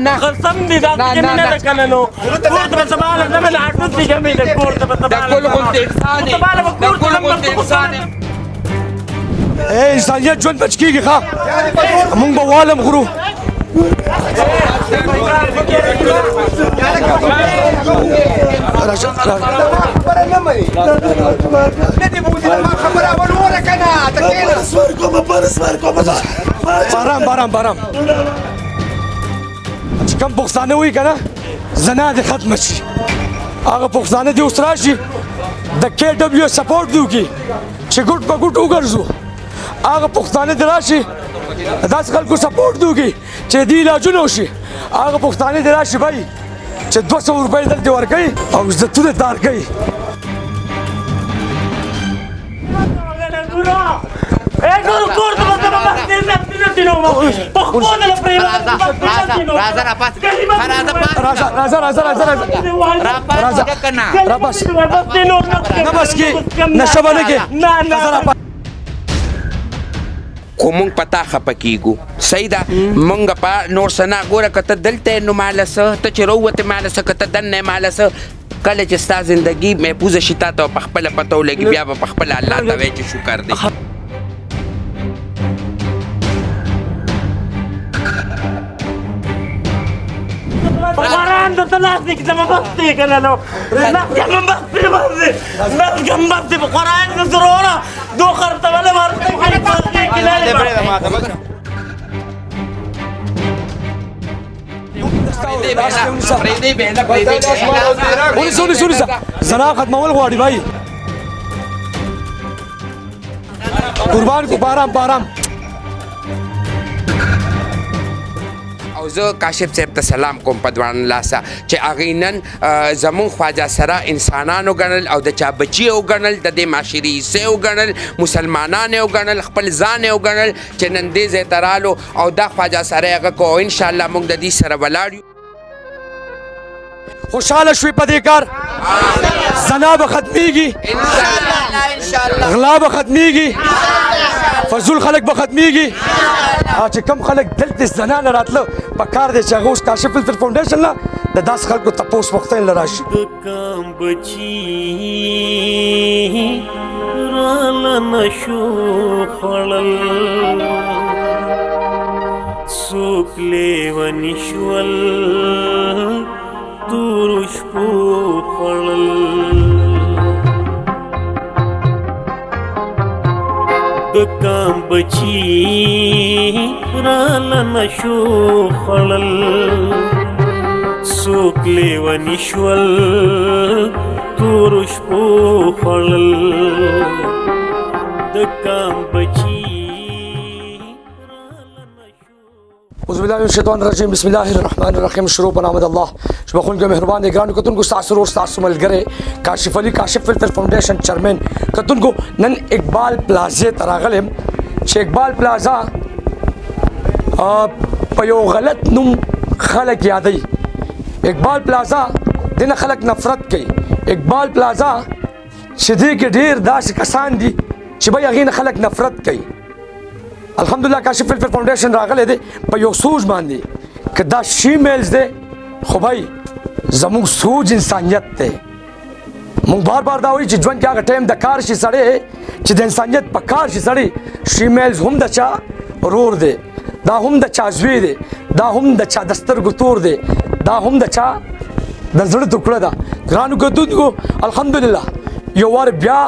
نه قسم دې دا کې نه ده کنه نو کور ته به سباله نه مې عټوس دي جمعې د کور ته به سباله د کل غونډې انسان یې د کل غونډې انسان یې انسانیت ژوند بچ کېږي ښه موږ به والم غرو بارام چې کوم پښتانه وایي که نه زنا دې ختمه شي هغه پښتانه دې اوس راشي د KW سپورټ دې وکړي چې ګوټ په ګوټ وګرځو هغه پښتانه دې راشي داسې خلکو سپورټ دې وکړي چې دې علاجونه وشي هغه پښتانه دې راشي بھائی چې 200 روپۍ دلته ورکوي او عزتونه دار کوي کور ته به سبا خو مونږ په تا خفه کېږو صحیح ده مونږ په نور څه نه ګوره که ته دلته یې نو ماله څه ته چې راووتې ماله څه که ته دننه یې ماله څه کله چې ستا زندګي محفوظه شي تا ته په خپله پته ولګي بیا به په خپله الله ته وایې چې شکر دی قرآن د تلاس کې زما بس دی کنه نو لاس ګم بس دی لاس ګم بس دی قرآن د ضروره دو خرته ولا ورته خلک بس دی کله ونیسه زنا ختمول غواړي بھائی قربان کو بارام او زه کاشف صاحب ته سلام کوم په دوان لاسه چې هغې نن زمونږ خواجه سره انسانان وګڼل او د چا بچي وګڼل د دې معاشري حصې وګڼل مسلمانان یې وګڼل خپل ځان یې وګڼل چې نن دې ځای ته رالو او دا خواجه سره یې هغه کو او انشاءالله موږ د دې سره ولاړ یو خوشحاله شوي په دې کار زنا به ختمیږي غلا به ختمیږي فضول خلک به ختمیږي چې کم خلک دلته زنا نه راتله په کار دی چې هغه اوس کاشف فلټر فاونډیشن نه د داسې خلکو تپوس پوښتنې له راشي د کام بچي راله نشو خوړل څوک لیوني شول تورو شپو خوړل د کام بچي راله نشو خوړل څوک لیوني شول تورو شپو خوړل د کام بچي اعوذ بالله من الشیطان الرجیم بسم الله الرحمن الرحیم شروع په نام د الله چې بخښونکی مهربان دی ګرانو کتونکو ستاسو ورور ستاسو ملګری کاشف علي کاشف فلټر فاونډیشن چیرمن کتونکو نن اقبال پلازې ته راغلی یم چې اقبال پلازا په یو غلط نوم خلک یادوي اقبال پلازا دنه خلک نفرت کوي اقبال پلازا چې دې کې ډېر داسې کسان دي چې بھائی هغې نه خلک نفرت کوي الحمدلله کاشف فلټر فاونډیشن راغلی دی په یو سوچ باندې که دا شیمیلز دی خو بھائی زموږ سوچ انسانیت دی موږ بار بار دا وایي چې ژوند کې هغه ټایم د کار شي سړی چې د انسانیت په کار شي سړی شیمیلز هم د چا ورور دی دا هم د چا زوی دی دا هم د چا د سترګو تور دی دا هم د چا د زړه ټوکړه ده ګرانو کتونکو الحمدلله یو وار بیا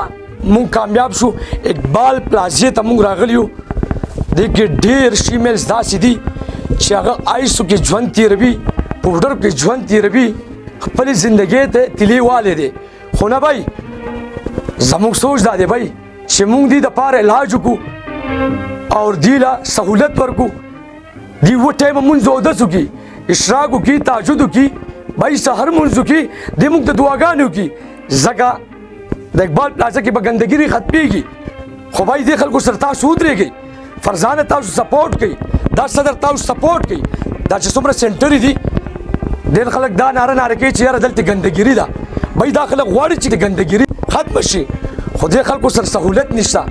موږ کامیاب شو اقبال پلازې ته موږ راغلي یو دې کې ډېر شیمیلز داسې دي چې هغه آیسو کې ژوند تېروي پوډر کې ژوند تېروي خپلې زندګۍ ته تیلې والی دی خو نه بھائی زموږ سوچ دا دی بھائی چې موږ دې دپاره علاج وکړو او دې له سهولت ورکړو دې اوه ټایمه مونځ اودس وکړي اشراق وکړي تهجد وکړي بھائی سحر مونځ وکړي دې موږ ته دعاګانې وکړي ځکه د اقبال پلازه کې به ګندګي ختمېږي خو بھائی دې خلکو سره تاسو ودرېږئ فرزانه تاسو سپورټ کوي دا صدر تاسو سپورټ کوي دا چې څومره سینټرې دي ډېر خلک دا ناره کوي چې یاره دلته ګندګیري ده بھائی دا خلک غواړي چې د ګندګیري ختمه شي خو دې خلکو سره سهولت نشته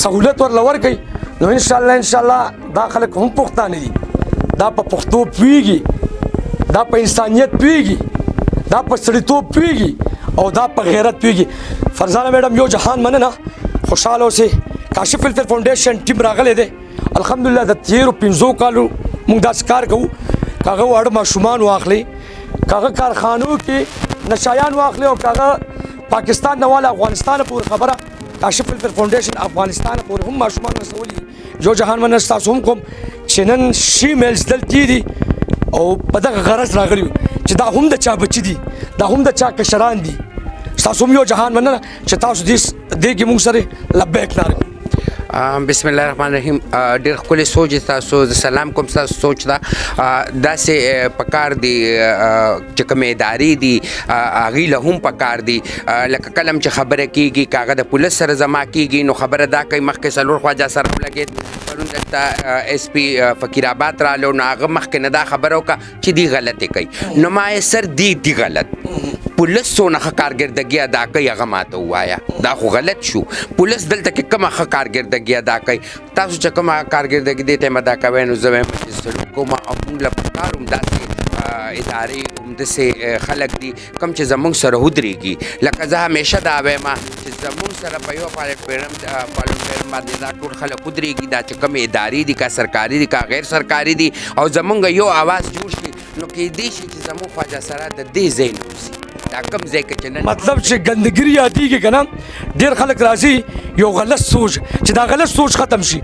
سهولت ورله ورکوي نو ان شاء الله دا خلک هم پښتانه دي، دا په پښتو پوهیږي، دا په انسانیت پوهیږي، دا په سړیتوب پوهیږي او دا په غیرت پوهیږي. فرزانه میډم یو جهان مننه، خوشحاله اوسئ. کاشف فلفل فاونډیشن ټیم راغلی دی الحمدلله. د تیرو 5 کالو موږ داسې کار کوو، کاغه واړه ماشومان واخلي، کاغه کارخانو کې نشایان واخلي، او کاغه پاکستان نه والا افغانستان پورې خبره کاشف فلفل فاونډیشن افغانستان پورې هم ماشومان رسولي. یو جهان مننه ستاسو هم کوم چې نن شي میلز دلته دي او په دغه غرض راغلي چې دا هم د چا بچي دي، دا هم د چا کشران دي. ستاسو هم یو جهان مننه چې تاسو دې کې موږ سره لبیک ناره. بسم الله الرحمن الرحیم. ډېر ښکلی سوچ تاسو، زه سلام کوم ستاسو سوچ ته. داسې پکار دي چې کومې ادارې دي هغوی له هم پکار دي. لکه کله چې خبره کېږي که هغه د پولیس سره زما کېږي نو خبره دا کوي مخکې څلور خواجه سره ولګېد، پرون دلته ایس پي فقیر آباد رالو نو هغه مخکې نه دا خبره وکړه چې دی غلطې کوي. نو ما یې سر دی غلط، پولیس څونه ښه کارګردګي ادا کوي هغه ماته ووایه، دا خو غلط شو. پولیس دلته کې کومه ښه کارګردګي ادا کوي؟ تاسو چې کومه کارګردګي دې ټایم ادا کوئ نو زه وایم چې سلوک کوم او موږ له پکار هم داسې ادارې همداسې خلک دي کوم چې زموږ سره ودرېږي. لکه زه همیشه دا وایم چې زموږ سره په یو پلټفارم باندې دا ټول خلک ودرېږي، دا چې کومې ادارې دي که سرکاري دي که غیر سرکاري دي، او زموږ یو اواز جوړ شي نو کېدای شي چې زموږ خواجه سره د دې ځای نه اوسي. دا کوم ځای کې چې نن مطلب چې ګندګري یادېږي که نه، ډېر خلک راځي یو غلط سوچ چې دا غلط سوچ ختم شي،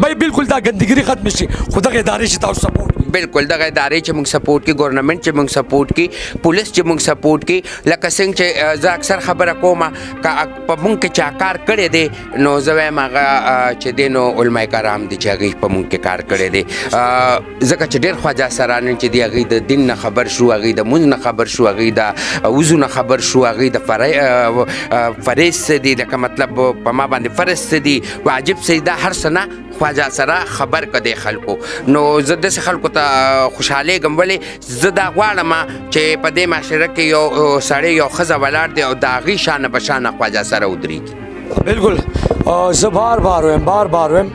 بالکل دا ګندګري ختم شي. خو دغه ادارې چې تاسو سپورټ بالکل دغه ادارې چې موږ سپورټ کی، ګورنمنټ چې موږ سپورټ کی، پولیس چې موږ سپورټ کی. لکه څنګه چې زه اکثر خبره کوم که په موږ کې چا کار کړی دی نو زه وایم هغه چې دی نو علما کرام دي چې هغوی په موږ کې کار کړی دی. ځکه چې ډېر خواجه سران چې دي هغوی د دین نه خبر شو، هغوی د مونځ نه خبر شو، هغوی د وضو نه خبر شو، هغوی د فریض څه دي، لکه مطلب په ما باندې فرض څه دي، واجب څه دي، دا هر څه نه خواجه سره خبر کړی خلکو. نو زه داسې خلکو ته خوشحالېږم، ولې زه دا غواړم چې په دې معاشره کې یو سړی یو ښځه ولاړ دی او د هغې شانه په شانه خواجه سره ودرېږي. بالکل. زه بار بار وایم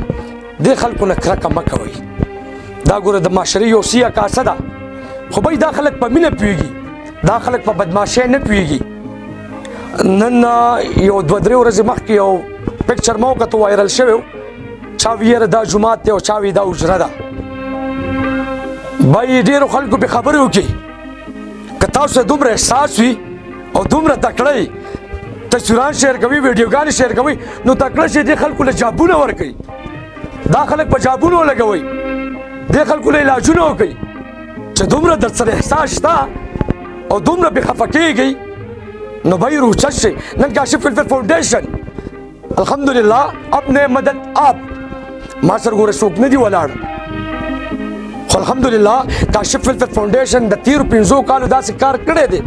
دې خلکو نه کرکه مه کوئ. دا ګوره د معاشرې یو سیه کاسه ده، خو بای دا خلک په مینه پوهېږي، دا خلک په بدماشۍ نه پوهېږي. نن یو 2-3 ورځې مخکې یو پکچر ما وکتو وایرل شوی و، چا وی یاره دا جومات دی او چا وی دا حجره ده. بای ډېرو خلکو پې خبرې وکړي. که تاسو ته دومره احساس وي او دومره تکړه تصویران شیر کوي، ویډیوګانې شیر کوي، نو تکړه شي دې خلکو له جابونه ورکوي، دا خلک په جابونو ولګوئ، دې خلکو له علاجونه وکړئ. چې دومره در سره احساس شته او دومره پې خفه کېږئ نو بھائی روچت سے نن کاشف فلفل فاؤنڈیشن الحمدللہ اپنے مدد آپ ما سر ګوره څوک نه دي ولاړ، خو الحمدللہ کاشف فلفل فاؤنڈیشن د تیرو 5 کالو داسې کار کړی دی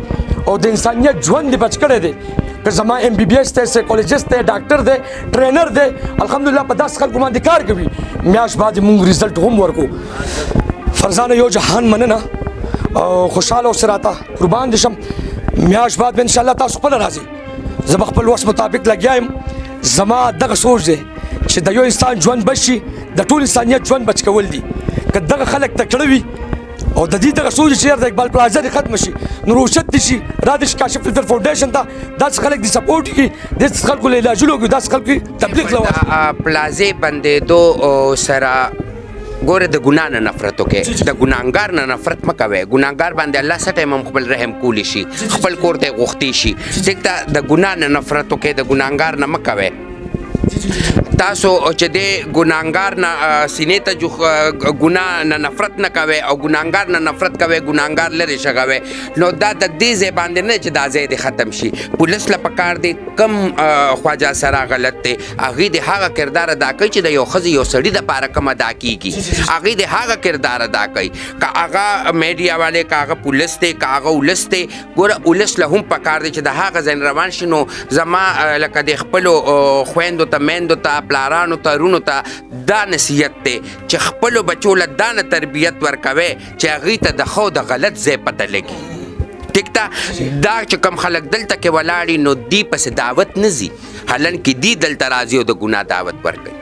او د انسانیت ژوند دی بچ کړی دی. که زما MBBS دی، سایکولوژسټ دی، ډاکټر دی، ټرینر دی، الحمدللہ په داسې خلکو باندې کار کوي. میاشت بعد موږ ریزلټ هم ورکو. فرزانه یو جهان مننه او خوشحاله اوسه راته قربان دي شم. میاشت بعد به انشاءالله تاسو خپله راځئ. زه به خپل وس مطابق لګیا یم. زما دغه سوچ دی چې د یو انسان ژوند بچ شي، د ټول انسانیت ژوند بچ کول دي. که دغه خلک تکړه وي او د دې دغه سوچ چې د اقبال پلازا دې ختم شي نو روشت دي شي را دې شي کاشف فلفل فاؤنډیشن ته داسې خلک دې سپورټ کړي، داسې خلکو له علاجونو وکړي، داسې خلکو تبلیغ له پلازې بندېدو سره ګوره د ګناه نه نفرت وکړئ، د ګناهګار نه نفرت مه کوئ. ګناهګار باندې الله څه ټایم هم خپل رحم کولی شي، خپل کور ته یې غوښتی شي. ټیک ده، د ګناه نه نفرت وکړئ، د ګناهګار نه مه کوئ. تاسو چې د ګناهګار نه سینې ته ګناه نه نفرت نه کوئ او ګناهګار نه نفرت کوئ، ګناهګار لرې شغوئ، نو دا د دې ځای باندې نه چې دا ځای دې ختم شي. پولیس له پکار دی کم خواجه سره غلط دی هغوی د هغه کردار ادا کوي چې د یو ښځې یو سړي دپاره کم ادا کېږي، هغوی د هغه کردار ادا کوي. که هغه میډیا والے، که هغه پولیس دی، که هغه ولس دی، ګوره ولس له هم پکار دی چې د هغه ځای روان شي. نو زما لکه د خپلو خویندو ته، میندو ته، پلارانو ته، رونو ته دا نصیحت دی چې خپلو بچو له دا نه تربیت ورکوئ چې هغوی ته د ښه او د غلط ځای پته لګي. ټیک ده، دا چې کوم خلک دلته کې ولاړي نو دی پسې دعوت نه ځي، حالانکې دی دلته راځي او د ګناه دعوت ورکوي.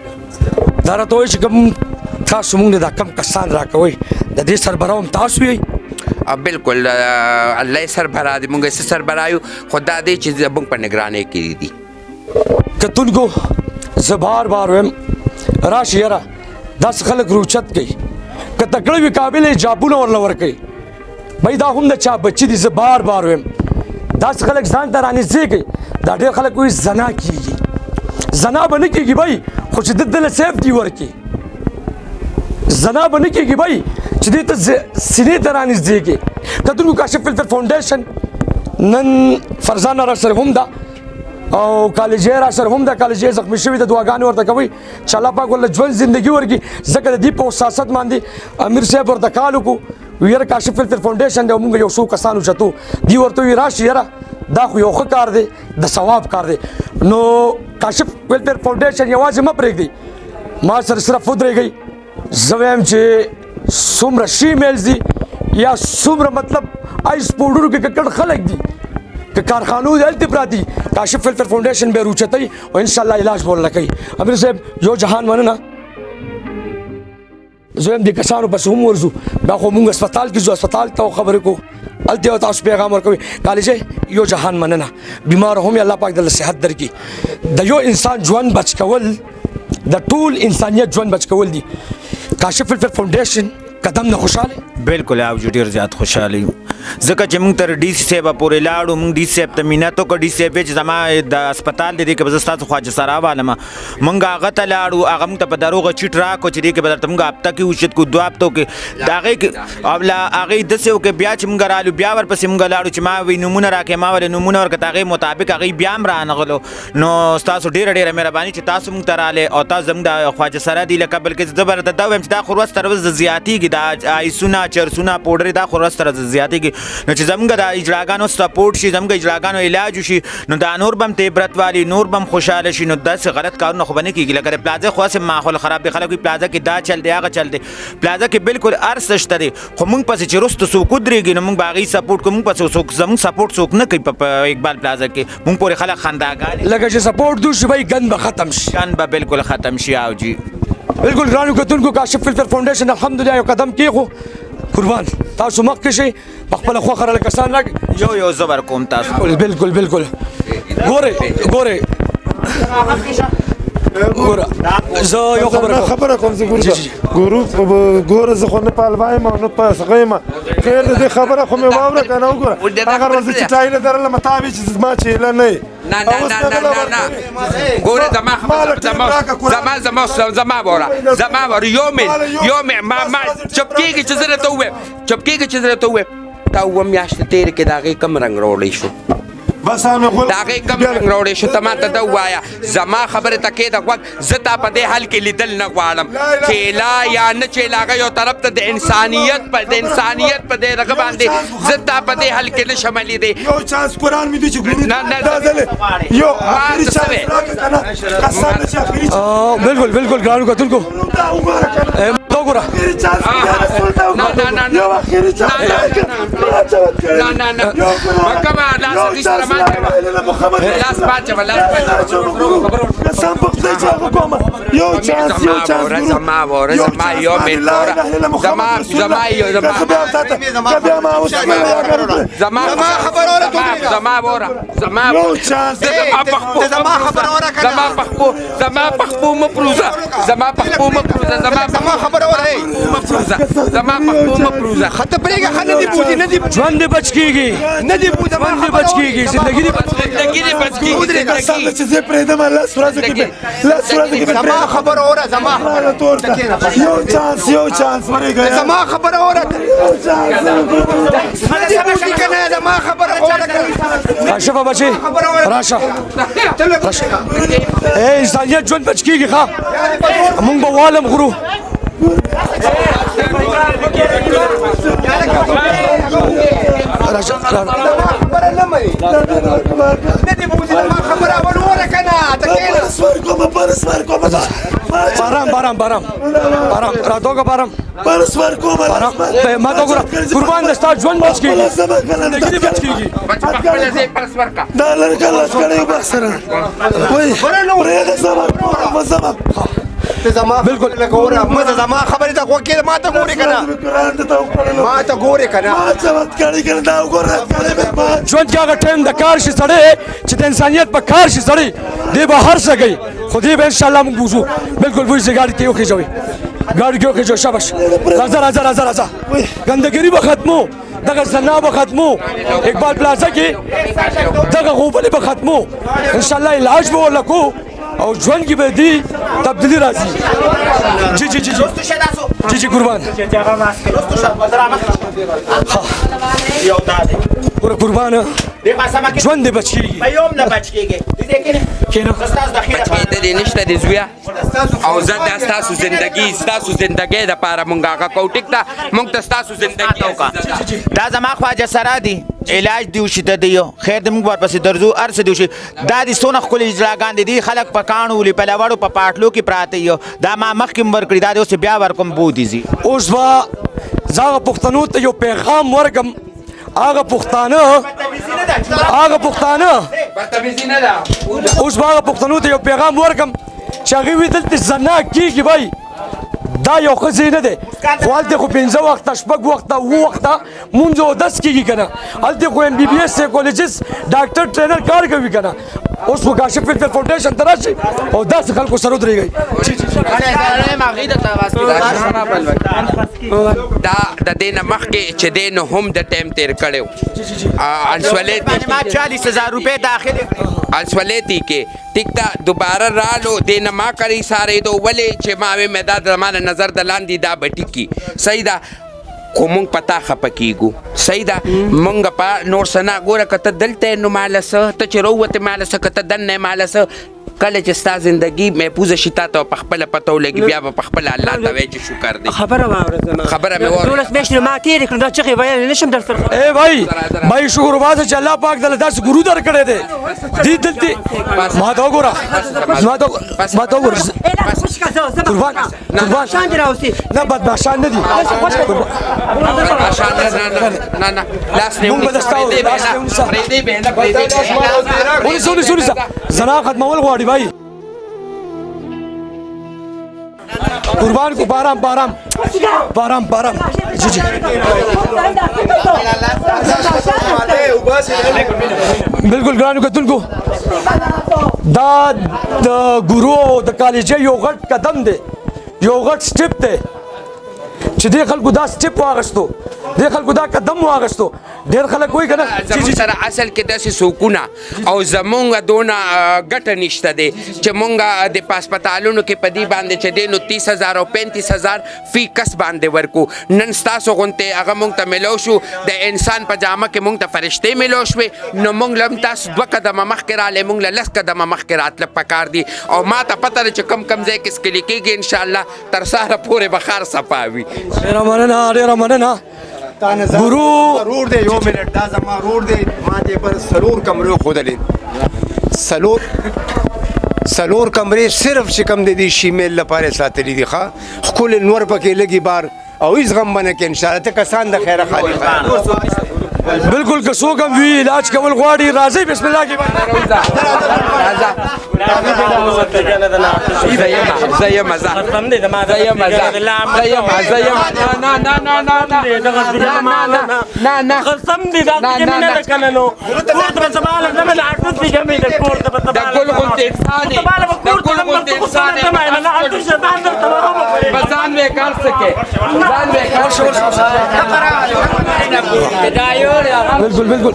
دا راته وایي چې کوم تاسو موږ دا کم کسان راکوئ د دې سربراہ هم تاسو یئ بالکل الله یې سربراہ دی موږ یې سربراہ یو خو دا دی چې زموږ په نګرانۍ کې دي کتونکو زه بار بار وایم راشي یاره داسې خلک روچت کوي که تکړه وي قابل یې جابونه ورله ورکوي بھائی دا هم د چا بچي دي زه بار بار وایم داسې خلک ځان ته رانږدې کوي دا ډېر خلک وایي زنا کېږي زنا به نه کېږي بھائی خو چې ده دله سیفټي ورکړي زنا به نه کېږي بھائی چې دې ته سینې ته رانږدې کړي کتونکو کاشف فلټر فاونډیشن نن فرزانه را سره هم ده او کالجې را سره هم ده کالجې زخمي شوي د دعاګانې ورته کوي چې الله پاک ورله ژوند زندګي ورکړي ځکه د دې په سیاست باندې امیر صاحب ورته کال وکړو یاره کاشف فلټر فاونډیشن دی او موږ یو څو کسان اوچتو دي ورته وایي راشي یاره دا خو یو ښه کار دی د ثواب کار دی نو کاشف فلټر فاونډیشن یوازې مه پرېږدئ ما سره صرف ودرېږئ زه وایم چې څومره شي میلز دي یا څومره مطلب آیس پوډرو کې ککړ خلک دي که کارخانو دي هلته پراته دي کاشف فلټر فاونډیشن به یې روچتوي او انشاءالله علاج به ورله کوي امیر صاحب یو جهان مننه زه هم دې کسانو پسې هم ورځو بیا خو مونږ اسپتال کې ځو اسپتال ته خبرې کوو هلته یو تاسو پیغام ورکوي کالجې یو جهان مننه بیمار هم الله پاک دله صحت درکړي د یو انسان ژوند بچ کول د ټول انسانیت ژوند بچ کول دي کاشف فلټر فاونډیشن قدم نه خوشاله بالکل او ډیر زیات خوشاله یو ځکه چې موږ تر ډي سي صاحب پورې لاړو موږ ډي سي صاحب ته مینت وکړو ډي سي صاحب چې زما د اسپتال دی کې به زه ستاسو خواجه سرا والم موږ هغه ته لاړو هغه موږ ته په دروغه چیټ راکړو چې دی کې به درته موږ هفته کې وشت کو دوه هفتو کې د هغې کې او لا هغې داسې وکړې بیا چې موږ رالو بیا ورپسې موږ لاړو چې ما وی نومونه راکړې ما ولې نومونه ورکړه د هغې مطابق هغې بیا هم رانغلو نو ستاسو ډېره مهرباني چې تاسو موږ ته رالی او تاسو زموږ د خواجه سرا دی لکه بلکې زه به درته دا ووایم چې دا خو ورځ تر ورځ زیاتېږي دا آیسونه چرسونه پوډرې دا خو ورځ تر ورځ زیاتېږي نو چې زموږ د اجراګانو سپورټ شي زموږ اجراګانو علاج وشي نو دا نور به هم ته عبرت والي نور به هم خوشحاله شي نو داسې غلط کارونه خو به نه کېږي لکه د پلازه خو هسې ماحول خراب دی خلک وایي پلازه کې دا چل دی هغه چل دی پلازه کې بالکل هر څه شته دی خو موږ پسې چې وروسته څوک ودرېږي نو موږ به هغې سپورټ کوو موږ پسې زموږ سپورټ څوک نه کوي په اقبال پلازه کې موږ پورې خلک خنداګانې لکه چې سپورټ دوشي بھائی ګند به ختم شي ګند به بالکل ختم شي او جي بالکل ګرانو کتونکو کاشف فلټر فاونډیشن الحمدلله یو قدم کېښو قربان تاسو مخکې شئ په خپله خوښه راله کسان راک یو زبر کوم تاسو بالکل ګورئ ګوره زه یو خبره کوم زه ګوره زه خو نه په الوا یم او نه په هغه یم خیر د دې خبره خو مې واوره که نه وګوره هغه ورځ چې ټایله درلمه تا وې چې زما چیله نه یې نه ګوره زما وره یو مې ما چپ کېږي چې زه درته ووایم تا اووه میاشتې تېرې کې د هغې کم رنګ راوړی شو بس هغه د هغې کم رنګ راوړی شو ته ما ته ده ووایه زما خبرې ته کښېږده غوږ زه تا په دې حال کې لیدل نه غواړم چیلا یا نه چیلا هغه یو طرف ته د انسانیت په دې دغه باندې زه تا په دې حال کې نه شم لیدی یو چانس قرآن مې دی چې ګورو دا ځلې یو آخري چانس راکړه که نه قسم دی چې آخري چانس بالکل ګرانو کتونکو دا وګوره که نه دا وګوره آخري چانس یو آخري چانس لاس باچوه قسم په خدای چې هغه کومه یو چانس زما یو مې زما پخپو مه پروزه خطه پرېږه ښه نه دي بوځي ژوند دې بچ کېږي زندګي دې بچ قسم چې زه پرېږدم لس ورځو کې زما خبره اوره یو چانس ورېږه زما خبره اوره زما خبره اوره کاشفه بچې راشه انسانیت ژوند بچ کېږي ښه مونږ به والم غرو بارم راتوګه بارم ما ته وګوره قربان د ستا ژوند بچ کېږي زندګي بچ کېږي دا لړکه لس کړی بخ سره وایي پرېږده زما ته زما بالکل. لکه وره مزه زما خبرې ته غوږ کېږده ما ته ګورې که نه قرآن ته وکړلو ما ته ګورې که نه ما څه وخت کړی که نه دا وګوره کړی مې ما ژوند کې هغه ټایم د کار شي سړی چې د انسانیت په کار شي سړی دی به هر څه کوي خو دی به انشاءالله موږ بوځو بالکل وایي چې ګاډي کې وخېژوئ ګاډي کې وخېژوئ شاباش راځه راځه راځه راځه ګندګري به ختمو دغه زنا به ختمو اقبال پلازا کې دغه غوبلې به ختمو انشاءالله علاج به ورله کوو او ژوند کې به دی تبدیلي راځي جی جی جی جی جی جی قربان ګوره قربانه ژوند دې بچ کېږي کښېنه کېدلې نشته د زویه او زه دا ستاسو زندګۍ دپاره مونږ هغه کوو ټیک ده مونږ ته ستاسو زندګي دا زما خواجه سره دي علاج دی وشي د دیو خیر د موږ ورپسې درځو هر څه دی وشي دا دي څونه ښکلې اجراګان دي خلک په کاڼو ولي په لوړو په پاټلو کې پراته یو دا ما مخکې م ورکړي دا د اوس بیا ورکوم بودي ځي اوس به زه هغه پښتنو ته یو پیغام ورکړم هغه پښتانه بدتمیزي نه ده اوس به هغه پښتنو ته یو پیغام ورکړم چې هغوی وایي دلته زنا کېږي بھائی دا یو ښه ځای نه دی خو هلته خو 5 وخته 6 وخته 7 وخته مونځ او اودس کېږي که نه هلته خو ایم بي بي ایس سایکولوجست ډاکټر ټرینر کار کوي که نه اوس خو کاشف فلفل فاونډیشن ته راشئ او داسې خلکو سره ودرېږئ دا د دې نه مخکې چې دی نو هم د ټایم تیر کړی و ما 40,000 روپۍ داخل السولیتی کې ټیک ده دوباره رالو دې نه ما کړی سارېدو ولې چې ما وې مې دا زما د نظر د لاندې دا به ټیکي صحیح ده خو مونږ په تا خفه کېږو صحیح ده مونږ په نور څه نه ګوره که ته دلته یې نو ماله څه ته چې راووتې ماله څه که ته دننه یې ماله څه کله چې ستا زندګي محفوظه شي تا ته په خپله پته ولګي بیا به په خپله الله ته وایي چې شکر دی خبره واوره زما خبره مې واورېده 12 میاشتې ما تېرې کړم دا چغې ویلی نه شم در سره ای بھائی بھائی شکر وباسه چې الله پاک دله داسې ګرو درکړی دی دې دلته ما ته وګوره ما ته وګوره قربان شان دې راوستي نه بدماشان نه دي نه نه لاس نه ونیسه زنا ختمول غواړي بھائی قربان کو بارام بارام بارام بارام جی جی بالکل ګرانو کتونکو دا د ګورو د کالجې یو غټ قدم دی یو غټ سټیپ دی چې دې خلکو دا سټیپ واغستو دې خلکو دا قدم واغستو ډېر خلک وایي که نه زموږ سره اصل کې داسې څوکونه او زمونږ دونه ګټه نشته دی چې مونږ د هسپتالونو کې په دې باندې چې دی نو 30,000 او 35,000 فی کس باندې ورکو نن ستاسو غونتې هغه مونږ ته میلو شو د انسان په جامه کې مونږ ته فرشتې میلو شوې نو مونږ له هم تاسو 2 قدمه مخکې رالی مونږ له 10 قدمه مخکې راتله پکار دي او ما ته پته ده چې کم ځای کې سکلي کېږي انشاءالله تر سهاره پورې به ښار صفا وي ډېره مننه ګورو رور دی یو منټ دا زما رور دی ما دې پر سلور کمرې ښودلې سلور کمرې صرف چې کم د دې شیمیل لپاره ساتلي دي ښه ښکلې نور پکې لګي بار او هېڅ غم به نه کوي انشاءالله ته کسان د خیره خالي بالکل که څوک هم وي علاج کول غواړي راځئ بسم الله کې بالکل بالکل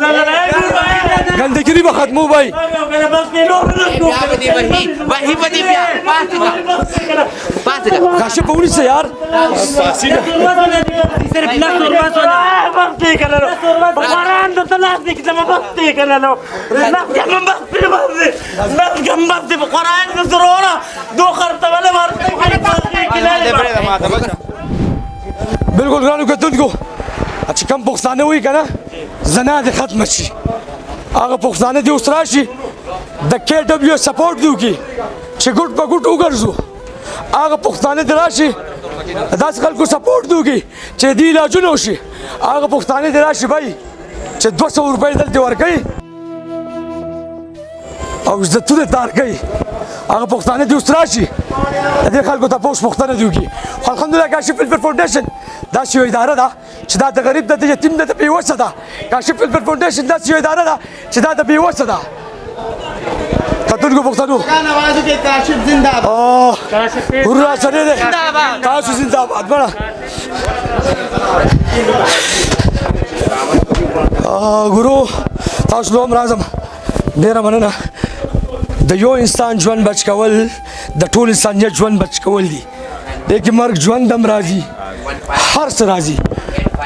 لا ګندګري به ختمو بھائی کاشف به ونیسه یار صرف لاس ورما سونه قرآن درته لاس دی که زما بس دی کنه نو لاس کم بس پی بازی لاس کم بس دی قرآن که ضرورا دو خرطه ولی بالکل ګرانو کتونکو چې کوم پښتانه وایي که نه زنا دې ختمه شي هغه پښتانه دې اوس راشي د KW سپورټ دې وکړي چې ګوټ په ګوټ وګرځو هغه پښتانه دې راشي داسې خلکو سپورټ دې وکړي چې دې علاجونه وشي هغه پښتانه دې راشي بھائی چې 200 روپۍ دلته ورکوي او عزتونه تار کوي هغه پښتانه دې اوس راشي د دې خلکو تپوس پوښتنه دې وکړي خو الحمدلله کاشف فلفل فاونډیشن داسې یوه اداره ده چې دا د غریب ده د یتیم ده د بېوسه ده کاشف فلفل فاونډیشن داسې یوه اداره ده چې دا د بېوسه ده کتونکو پښتنو هورا سره دی تاسو زنده باد بړه ګورو تاسو له هم راځم ډېره مننه د یو انسان ژوند بچ کول د ټول انسانیت ژوند بچ کول دي دې کې مرګ ژوند هم راځي هر څه راځي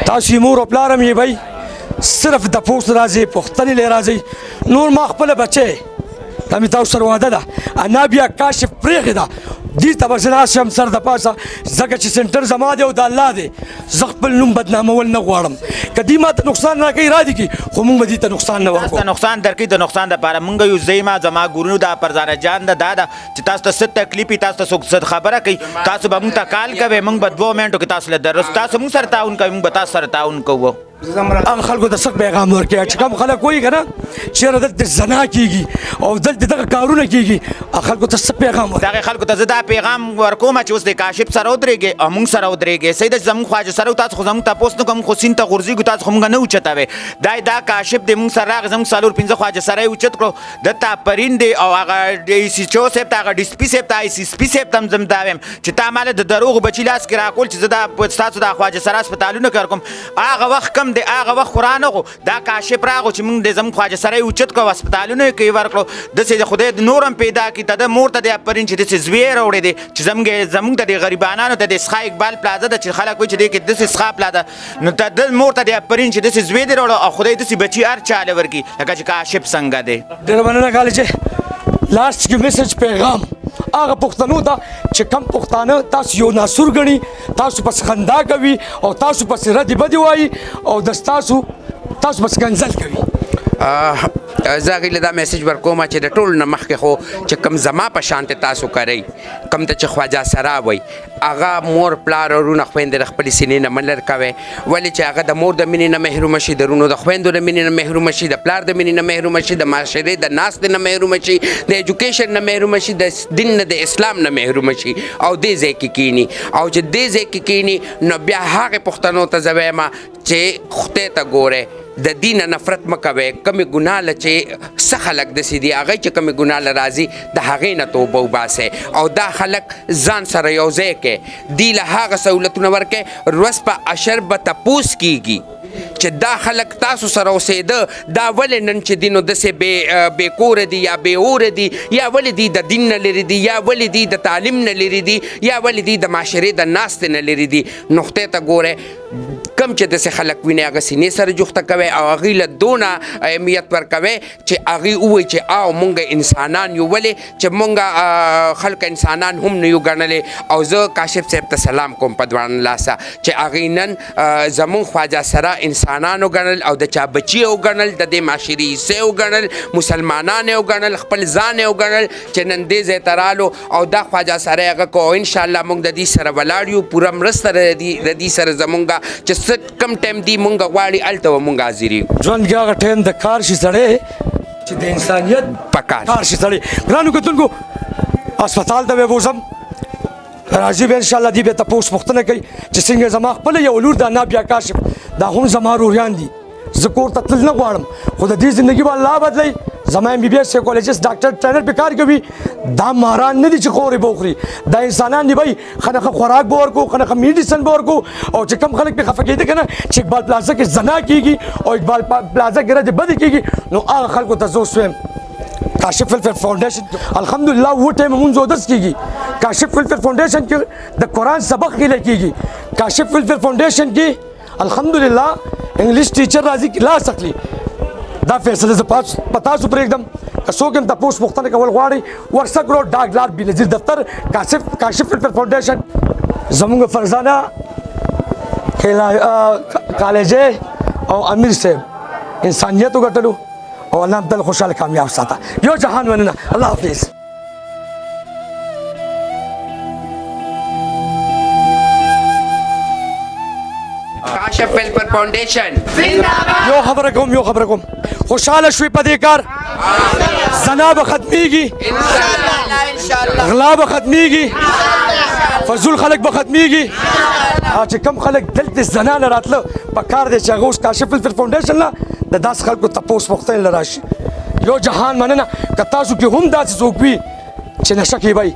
تاسو یې مور او پلار هم یې بھائی صرف د پوس راځي پوښتنې لی راځي نور ما خپله بچی دا مې تاسو سره وعده ده انا بیا کاشف پرېښې ده دې ته به زه ناست یم سر د پاسه ځکه چې سنټر زما دی او د الله دی زه خپل نوم بدنامول نه غواړم که دې ما ته نقصان راکوي را دي کړي خو موږ به دې ته نقصان نه ورکوو نقصان درکوي د نقصان دپاره مونږ یو زیما زما ګورونو دا پرزانه جان ده دا ده چې تاسو ته څه تکلیف وي تاسو ته څوک څه خبره کوي تاسو به مونږ ته کال کوئ مونږ به 2 منټو کې تاسو له درس تاسو مونږ سره تعاون کوئ مونږ به تاسو سره تعاون کوو هغه خلکو ته سخت پیغام ورکوي چې کوم خلک وایي که نه چېرې دلته زنا کېږي او دلته دغه کارونه کېږي هغه خلکو ته څه پیغام ورکوي دغه خلکو ته زه دا پیغام ورکوم چې اوس د کاشف سره ودرېږئ او مونږ سره ودرېږئ صحیح ده چې زموږ خواجه سره تاسو خو زموږ تپوس نه کوم خو سیند ته غورځېږو تاسو خو مونږ نه اوچتوئ دا کاشف دی مونږ سره راغی زموږ 4-5 خواجه سره یې اوچت کړو دلته پرین دی او هغه CHO صاحب ته هغه DSP صاحب ته ICSP صاحب ته هم زه دا وایم چې تا ماله د دروغو بچي لاس کې راکول چې زه دا ستاسو دا خواجه سره هسپتالونه کې ورکوم هغه وخت کم دی هغه وخت خو رانغو دا کاشف راغو چې مونږ د زموږ خواجه سره یې اوچت کړو هسپتالونو کې یې ورکړو داسې د خدای نور هم پیدا کړي ته د مور ته د افرین چې داسې زوی یې راوړی دی چې زموږ ته د غریبانانو ته د اسخا اقبال پلازه ده چې خلک وایي چې دې کې داسې اسخا پلازه نو ته د مور ته د افرین چې داسې زوی دې راوړو او خدای داسې بچي هر چاله ورکړي لکه چې کاشف څنګه دی ډېره مننه کالي چې لاست کې میسج پیغام هغه پښتنو ته چې کم پښتانه تاسو یو ناسور ګڼي تاسو پس خندا کوي او تاسو پس ردې بدې وایي او تاسو پس کنځل کوي زه هغې له دا میسج ورکوم چې د ټولو نه مخکې خو چې کوم زما په شانتې تاسو کوئ کوم ته چې خواجه سرا وایي هغه مور پلار ورونه خویندې د خپلې سینې نه مه لرې کوئ ولې چې هغه د مور د مینې نه محرومه شي د رونو د خویندو د مینې نه محرومه شي د پلار د مینې نه محرومه شي د معاشرې د ناستې نه محرومه شي د ایجوکیشن نه محرومه شي د دین نه د اسلام نه محرومه شي او دې ځای کې کینی او چې دې ځای کې کینی نو بیا هغې پښتنو ته زه وایم چې خدای ته ګورئ د دین نفرت مکوي کمی ګناه لچې څه خلک داسې دي هغه چې کمی ګناه له راځي د هغې نه توبه وباسئ او دا خلک ځان سره یو ځای کړئ دي له هغه سهولتونه ورکړئ روز په اشر به تپوس کیږي چې دا خلک تاسو سره اوسېده دا ولې نن چې دي نو داسې بې کوره دي یا بې اوره دي یا ولې دي د دین نه لرې دي یا ولې دي د تعلیم نه لرې دي یا ولې دي د معاشرې د ناستې نه لرې دي نو خدای ته ګورئ کم چې داسې خلک وینئ هغه سینې سره جوخته کوئ او هغوی له دونه اهمیت ورکوئ چې هغوی ووایي چې او مونږ انسانان یو ولې چې مونږ خلک انسانان هم نه یو ګڼلې او زه کاشف صاحب ته سلام کوم په دواړه لاسه چې هغوی نن زمونږ خواجه سره انسانان وګڼل او د چا بچي وګڼل د دې معاشري حصې وګڼل مسلمانان یې وګڼل خپل ځان یې وګڼل چې نن دې ځای ته رالو او دا خواجه سره هغه کو او انشاءالله مونږ د دې سره ولاړ یو پوره مرسته د دې سره زمونږ چې کم ټایم دی مونږ غواړي هلته به مونږ حاضر یو ژوند کې هغه ټایم د کار شي سړی چې د انسانیت پکار کار شي سړی ګرانو کتونکو هسپتال ته به بوځم راځي به انشاءالله دې به تپوس پوښتنه کوي چې څنګه زما خپله یو لور ده نه بیا کاشف دا هم زما روریان دي زه کور ته تلل نه غواړم خو د دې زندګي به الله بدلی زما ام بي بي ایس سایکولوژیست ډاکټر ټرینر په کار کوي دا ماران نه دي چې خوري بوخري دا انسانان دی بھاي خنخه خوراک به ورکو خنخه میډیسن به ورکو او چې کم خلک په خفه کېده کنه چې اقبال پلازا کې زنا کیږي او اقبال پلازا کې راځي بد کیږي نو هغه خلکو ته زو سویم کاشف فلفل فاونډیشن الحمدلله و ټیم مونږ زودس کیږي کاشف فلفل فاونډیشن کې د قران سبق کې کیږي کاشف فلفل فاونډیشن کې الحمدلله انګلیش ټیچر راځي کلاس اخلي دا فیصله ز پتا سو پرېږدم که څوک هم تاسو پوښتنه کول غواړي ورسک روډ ډاګ لار بنظیر دفتر کاشف فلفل فاونډیشن زموږ فرزانه کالج او امیر صاحب انسانیت وګټلو او الله تعالی خوشاله کامیاب ساته یو جهان وننه الله حافظ کاشف فلفل فاونډیشن یو خبره کوم خوشاله شوي په دې کار زنا به ختمیږي غلا به ختمیږي فضول خلک به ختمیږي چې کم خلک دلته زنا نه راتله په کار دی چې هغه اوس کاشف فلفل فاونډیشن نه د داسې خلکو تپوس پوښتنې له راشي یو جهان مننه که تاسو کې هم داسې څوک وي چې نشه کوي بھائی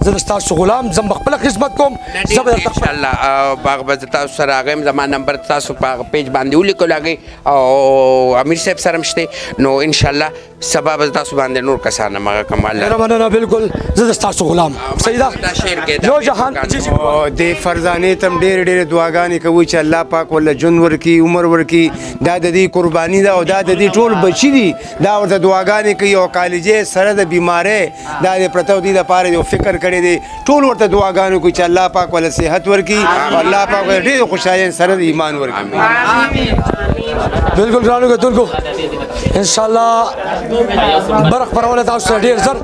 زه د ستاسو غلام زه خپله خدمت کوم زه به درته انشاءالله باغ به زه تاسو سره هغه زما نمبر تاسو په هغه پیج باندې ولیکلو هغې او امیر صاحب سره هم شته نو انشاءالله سبا به تاسو باندې نور کسان هم هغه کوم ډېره مننه بالکل زه د ستاسو غلام صحیح ده دا شعر کې یو جهان او د فرزانې تم ډېرې دعاګانې کوي چې الله پاک ول جون ورکی عمر ورکی دا د دې قرباني ده او دا د دې ټول بچی دي دا ورته دعاګانې کوي او کالجې سره د بیمارۍ دا د پرتو دي لپاره یو فکر کړی دی ټول ورته دعاګانې کوي چې الله پاک ول صحت ورکی او الله پاک ول ډېر خوشاله سره د ایمان ورکی بالکل ګرانو کتونکو ان شاء الله برخ پرونه تاسو سره ډیر زر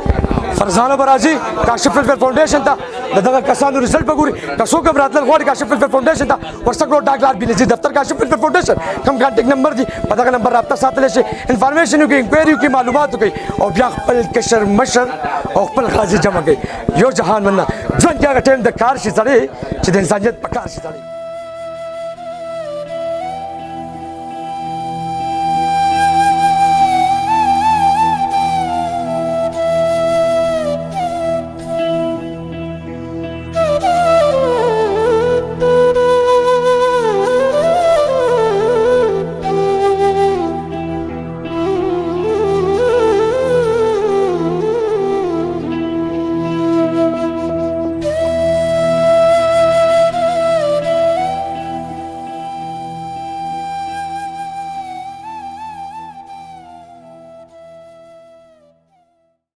فرزانه برازي کاشف فلفل فاونډیشن ته دغه کسانو رزلټ وګوري تاسو کوم راتل غواړي کاشف فلفل فاونډیشن ته ورسک روډ ډاګلار بنظیر دفتر کاشف فلفل فاونډیشن کوم کانټیکټ نمبر دی په دغه نمبر رابطه ساتل شي انفارمیشن کې انکوایری کې معلومات کوي او بیا خپل کشر مشر او خپل قاضي جمع کوي یو جهان مننه ځان کې هغه ټیم د کار شي سره چې د انسانیت په کار شي سره